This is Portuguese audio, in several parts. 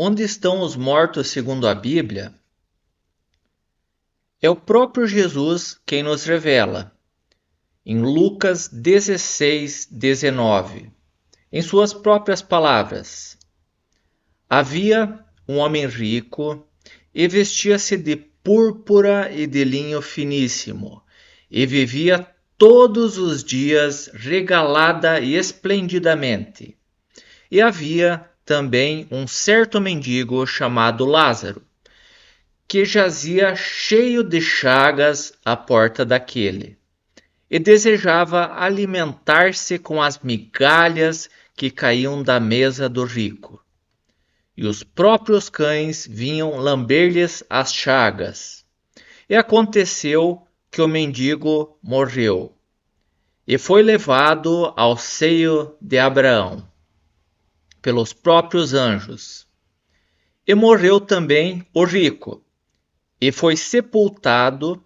Onde estão os mortos segundo a Bíblia? É o próprio Jesus quem nos revela, em Lucas 16:19, em suas próprias palavras. Havia um homem rico e vestia-se de púrpura e de linho finíssimo, e vivia todos os dias regalada e esplendidamente. E havia também um certo mendigo chamado Lázaro, que jazia cheio de chagas à porta daquele, e desejava alimentar-se com as migalhas que caíam da mesa do rico. E os próprios cães vinham lamber-lhes as chagas. E aconteceu que o mendigo morreu, e foi levado ao seio de Abraão, pelos próprios anjos. E morreu também o rico, e foi sepultado,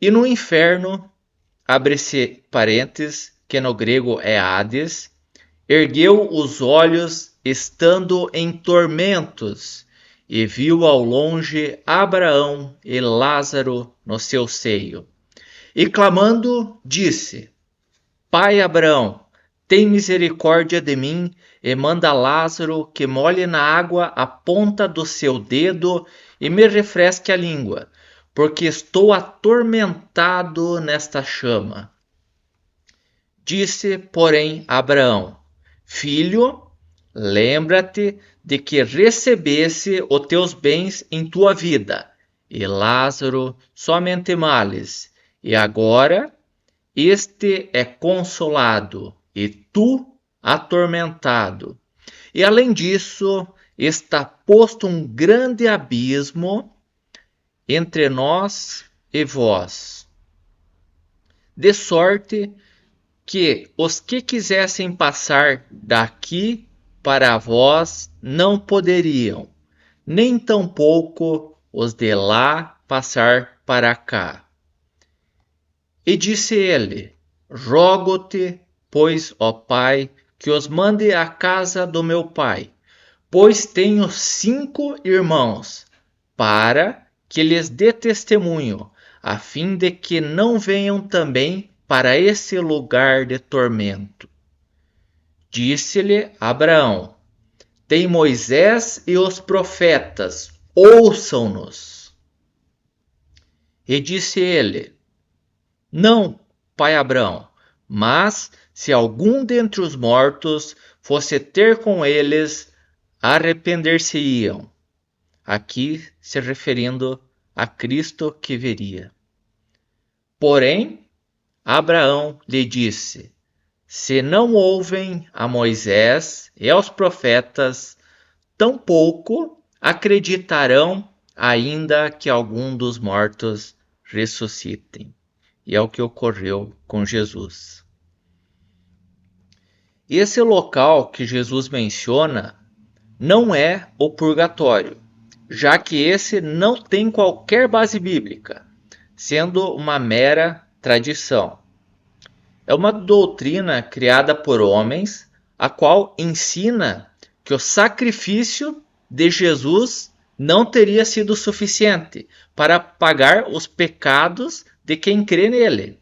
e no inferno, abre-se parênteses, que no grego é Hades, ergueu os olhos, estando em tormentos, e viu ao longe Abraão e Lázaro no seu seio. E clamando, disse: Pai Abraão, tem misericórdia de mim e manda Lázaro que molhe na água a ponta do seu dedo e me refresque a língua, porque estou atormentado nesta chama. Disse, porém, Abraão: Filho, lembra-te de que recebesse os teus bens em tua vida, e Lázaro somente males, e agora este é consolado, e tu atormentado. E além disso, está posto um grande abismo entre nós e vós, de sorte que os que quisessem passar daqui para vós não poderiam, nem tampouco os de lá passar para cá. E disse ele: Rogo-te, pois, ó Pai, que os mande à casa do meu pai, pois tenho 5 irmãos, para que lhes dê testemunho, a fim de que não venham também para esse lugar de tormento. Disse-lhe Abraão: Tem Moisés e os profetas, ouçam-nos. E disse ele: Não, pai Abraão, mas se algum dentre os mortos fosse ter com eles, arrepender-se-iam. Aqui se referindo a Cristo que viria. Porém, Abraão lhe disse: Se não ouvem a Moisés e aos profetas, tampouco acreditarão, ainda que algum dos mortos ressuscitem. E é o que ocorreu com Jesus. Esse local que Jesus menciona não é o purgatório, já que esse não tem qualquer base bíblica, sendo uma mera tradição. É uma doutrina criada por homens, a qual ensina que o sacrifício de Jesus não teria sido suficiente para pagar os pecados de quem crê nele.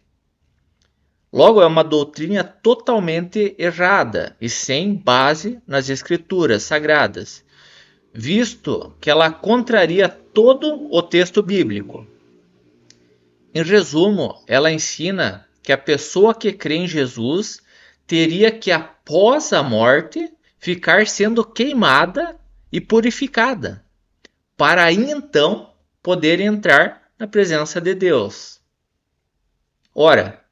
Logo, é uma doutrina totalmente errada e sem base nas escrituras sagradas, visto que ela contraria todo o texto bíblico. Em resumo, ela ensina que a pessoa que crê em Jesus teria que, após a morte, ficar sendo queimada e purificada, para aí então poder entrar na presença de Deus. Ora,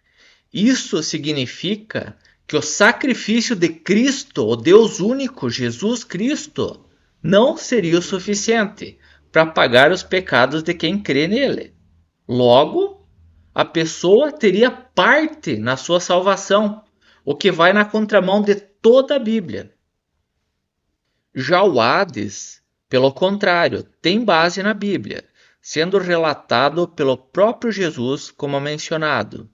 isso significa que o sacrifício de Cristo, o Deus único, Jesus Cristo, não seria o suficiente para pagar os pecados de quem crê nele. Logo, a pessoa teria parte na sua salvação, o que vai na contramão de toda a Bíblia. Já o Hades, pelo contrário, tem base na Bíblia, sendo relatado pelo próprio Jesus, como mencionado,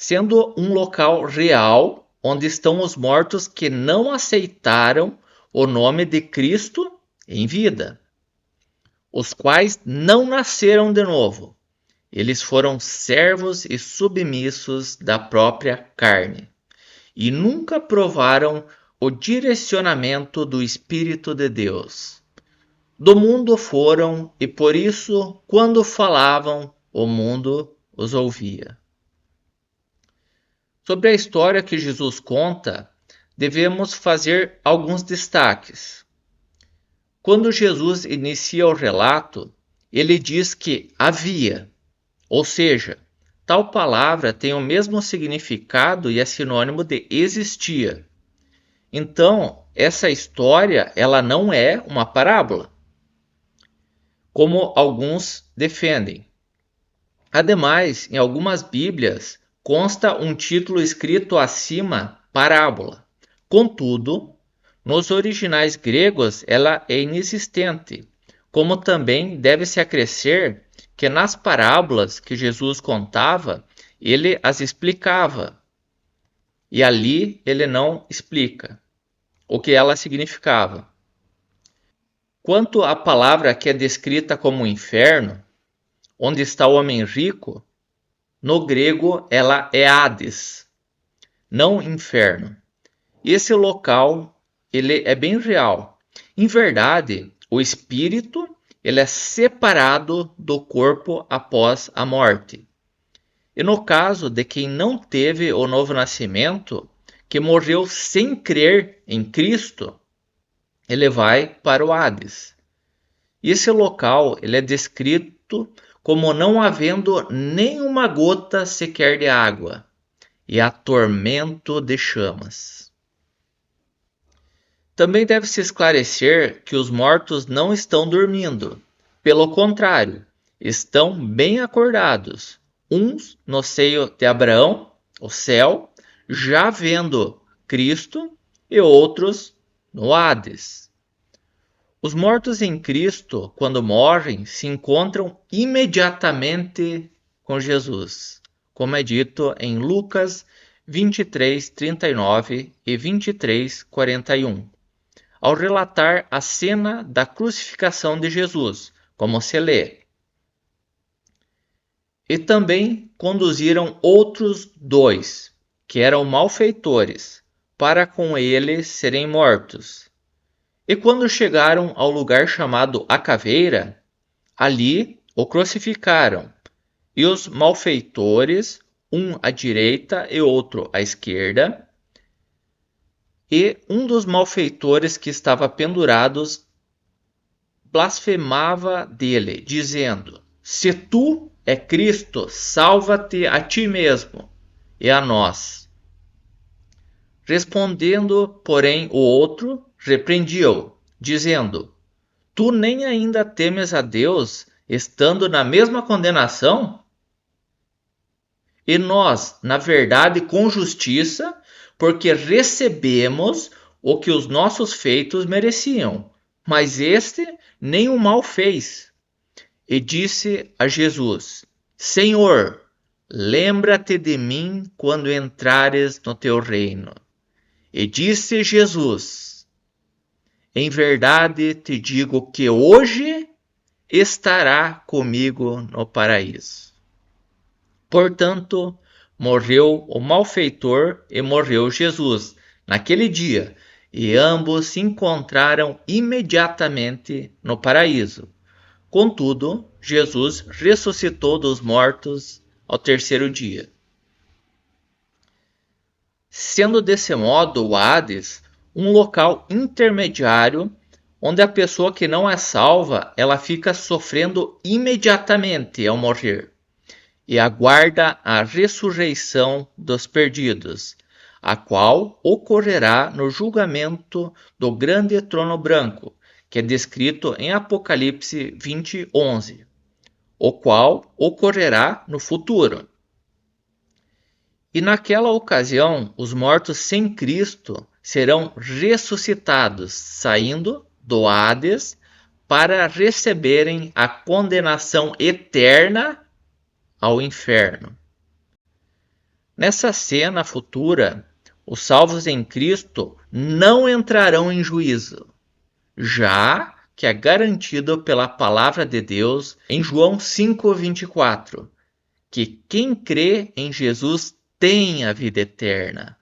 sendo um local real onde estão os mortos que não aceitaram o nome de Cristo em vida, os quais não nasceram de novo. Eles foram servos e submissos da própria carne, e nunca provaram o direcionamento do Espírito de Deus. Do mundo foram, e por isso, quando falavam, o mundo os ouvia. Sobre a história que Jesus conta, devemos fazer alguns destaques. Quando Jesus inicia o relato, ele diz que havia, ou seja, tal palavra tem o mesmo significado e é sinônimo de existia. Então, essa história ela não é uma parábola, como alguns defendem. Ademais, em algumas Bíblias, consta um título escrito acima, parábola. Contudo, nos originais gregos ela é inexistente, como também deve-se acrescer que nas parábolas que Jesus contava, ele as explicava, e ali ele não explica o que ela significava. Quanto à palavra que é descrita como inferno, onde está o homem rico, no grego ela é Hades, não inferno. Esse local ele é bem real. Em verdade, o espírito ele é separado do corpo após a morte. E no caso de quem não teve o novo nascimento, que morreu sem crer em Cristo, ele vai para o Hades. E esse local ele é descrito como não havendo nenhuma gota sequer de água, e há tormento de chamas. Também deve-se esclarecer que os mortos não estão dormindo. Pelo contrário, estão bem acordados, uns no seio de Abraão, o céu, já vendo Cristo, e outros no Hades. Os mortos em Cristo, quando morrem, se encontram imediatamente com Jesus, como é dito em Lucas 23:39 e 23:41, ao relatar a cena da crucificação de Jesus, como se lê. E também conduziram outros 2, que eram malfeitores, para com ele serem mortos. E quando chegaram ao lugar chamado A Caveira, ali o crucificaram, e os malfeitores, um à direita e outro à esquerda, e um dos malfeitores que estava pendurados blasfemava dele, dizendo: Se tu é Cristo, salva-te a ti mesmo e a nós. Respondendo, porém, o outro repreendia-o, dizendo: Tu nem ainda temes a Deus, estando na mesma condenação? E nós, na verdade, com justiça, porque recebemos o que os nossos feitos mereciam, mas este nem o mal fez. E disse a Jesus: Senhor, lembra-te de mim quando entrares no teu reino. E disse Jesus: Em verdade te digo que hoje estará comigo no paraíso. Portanto, morreu o malfeitor e morreu Jesus naquele dia, e ambos se encontraram imediatamente no paraíso. Contudo, Jesus ressuscitou dos mortos ao terceiro dia. Sendo desse modo o Hades um local intermediário onde a pessoa que não é salva, ela fica sofrendo imediatamente ao morrer e aguarda a ressurreição dos perdidos, a qual ocorrerá no julgamento do grande trono branco, que é descrito em Apocalipse 20:11, o qual ocorrerá no futuro. E naquela ocasião, os mortos sem Cristo serão ressuscitados, saindo do Hades para receberem a condenação eterna ao inferno. Nessa cena futura, os salvos em Cristo não entrarão em juízo, já que é garantido pela palavra de Deus em João 5:24, que quem crê em Jesus tem a vida eterna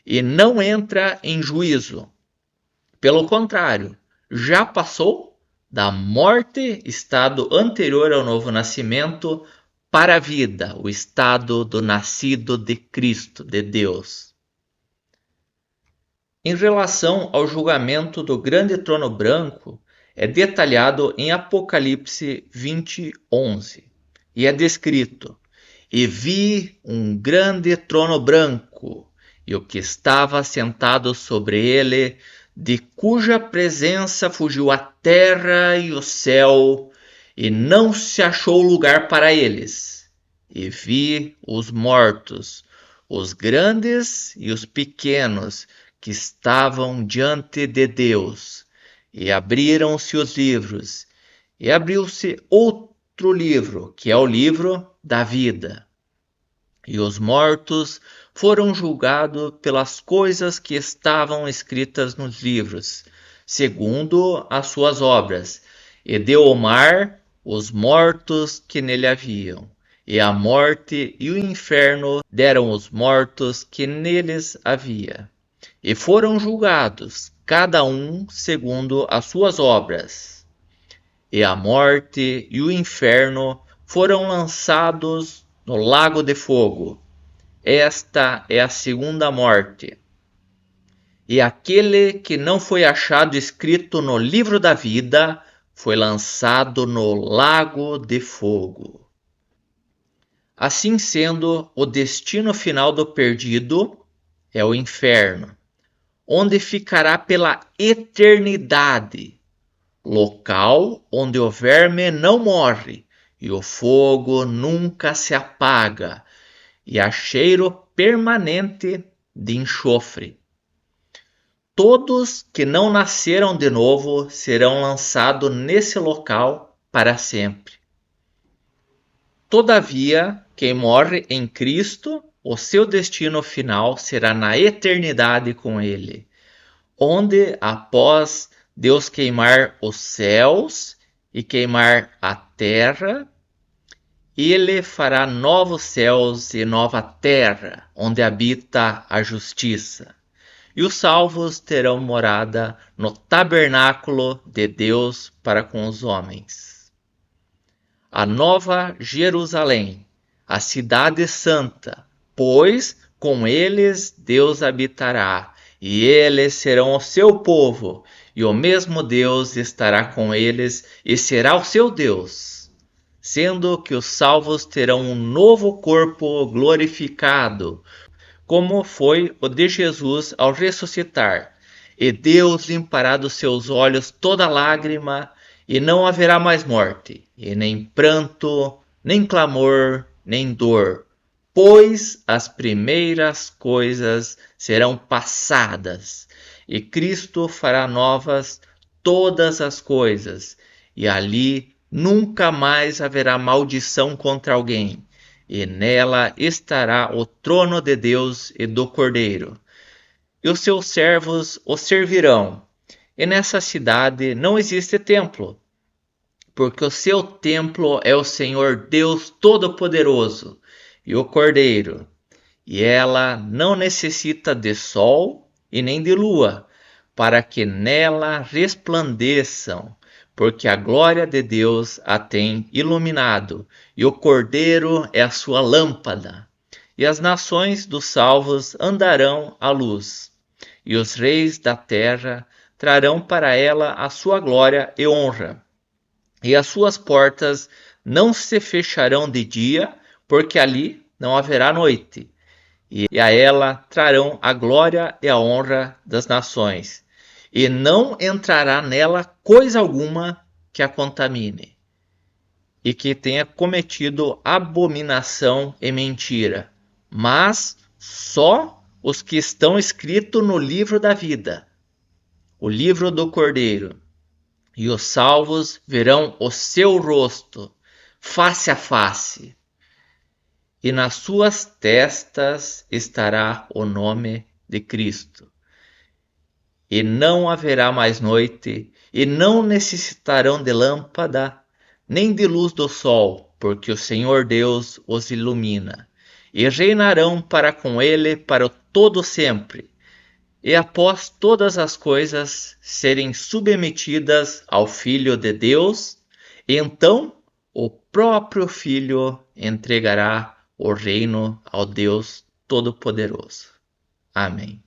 e não entra em juízo. Pelo contrário, já passou da morte, estado anterior ao novo nascimento, para a vida, o estado do nascido de Cristo, de Deus. Em relação ao julgamento do grande trono branco, é detalhado em Apocalipse 20:11, e é descrito: E vi um grande trono branco, e o que estava sentado sobre ele, de cuja presença fugiu a terra e o céu, e não se achou lugar para eles. E vi os mortos, os grandes e os pequenos, que estavam diante de Deus, e abriram-se os livros, e abriu-se outro livro, que é o livro da vida. E os mortos foram julgados pelas coisas que estavam escritas nos livros, segundo as suas obras, e deu ao mar os mortos que nele haviam. E a morte e o inferno deram os mortos que neles havia. E foram julgados, cada um segundo as suas obras. E a morte e o inferno foram lançados no lago de fogo. Esta é a segunda morte. E aquele que não foi achado escrito no livro da vida foi lançado no lago de fogo. Assim sendo, o destino final do perdido é o inferno, onde ficará pela eternidade, local onde o verme não morre e o fogo nunca se apaga, e há cheiro permanente de enxofre. Todos que não nasceram de novo serão lançados nesse local para sempre. Todavia, quem morre em Cristo, o seu destino final será na eternidade com Ele, onde, após Deus queimar os céus e queimar a terra, Ele fará novos céus e nova terra, onde habita a justiça. E os salvos terão morada no tabernáculo de Deus para com os homens. A nova Jerusalém, a cidade santa, pois com eles Deus habitará, e eles serão o seu povo, e o mesmo Deus estará com eles e será o seu Deus, sendo que os salvos terão um novo corpo glorificado, como foi o de Jesus ao ressuscitar. E Deus limpará dos seus olhos toda lágrima, e não haverá mais morte, e nem pranto, nem clamor, nem dor, pois as primeiras coisas serão passadas, e Cristo fará novas todas as coisas, e ali nunca mais haverá maldição contra alguém, e nela estará o trono de Deus e do Cordeiro. E os seus servos o servirão. E nessa cidade não existe templo, porque o seu templo é o Senhor Deus Todo-Poderoso e o Cordeiro. E ela não necessita de sol e nem de lua, para que nela resplandeçam, porque a glória de Deus a tem iluminado, e o Cordeiro é a sua lâmpada. E as nações dos salvos andarão à luz, e os reis da terra trarão para ela a sua glória e honra. E as suas portas não se fecharão de dia, porque ali não haverá noite. E a ela trarão a glória e a honra das nações. E não entrará nela coisa alguma que a contamine, e que tenha cometido abominação e mentira, mas só os que estão escritos no livro da vida, o livro do Cordeiro. E os salvos verão o seu rosto, face a face, e nas suas testas estará o nome de Cristo. E não haverá mais noite, e não necessitarão de lâmpada, nem de luz do sol, porque o Senhor Deus os ilumina, e reinarão para com ele para o todo sempre. E após todas as coisas serem submetidas ao Filho de Deus, então o próprio Filho entregará o reino ao Deus Todo-Poderoso. Amém.